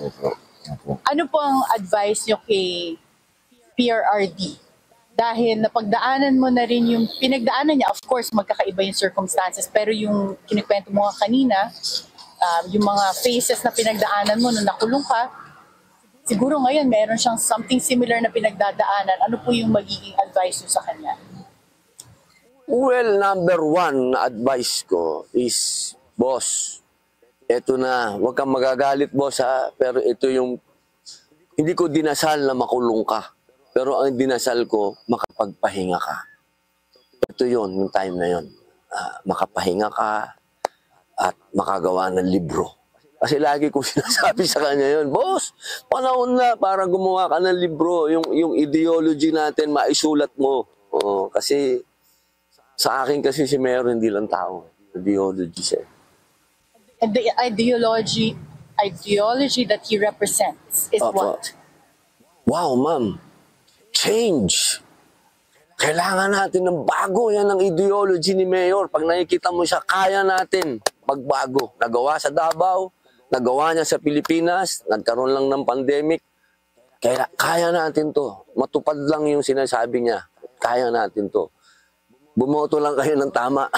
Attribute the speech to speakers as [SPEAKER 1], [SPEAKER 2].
[SPEAKER 1] Opo. Opo.
[SPEAKER 2] Ano po ang advice nyo kay PRRD? Dahil napagdaanan mo na rin yung pinagdaanan niya, of course, magkakaiba yung circumstances, pero yung kinikwento mo nga kanina, yung mga phases na pinagdaanan mo nung nakulong ka, siguro ngayon meron siyang something similar na pinagdadaanan. Ano po yung magiging advice nyo sa kanya?
[SPEAKER 1] Well, number one na advice ko is, boss, eto na, huwag kang magagalit, boss, ha? Pero ito yung, hindi ko dinasal na makulong ka. Pero ang dinasal ko, makapagpahinga ka. Ito yun, yung time na yun. Makapahinga ka at makagawa ng libro. Kasi lagi kong sinasabi sa kanya yun, boss, panahon na para gumawa ka ng libro. Yung ideology natin, maisulat mo. Kasi sa akin kasi si Mayor hindi lang tao. Ideology siya.
[SPEAKER 2] And the ideology that he represents is
[SPEAKER 1] Opo.
[SPEAKER 2] what?
[SPEAKER 1] Wow, ma'am. Change. Kailangan natin ng bago. Yan ang ideology ni Mayor. Pag nakikita mo siya, kaya natin magbago. Nagawa sa Davao, nagawa niya sa Pilipinas, nagkaroon lang ng pandemic. Kaya natin to. Matupad lang yung sinasabi niya. Kaya natin to. Bumoto lang kayo ng tama.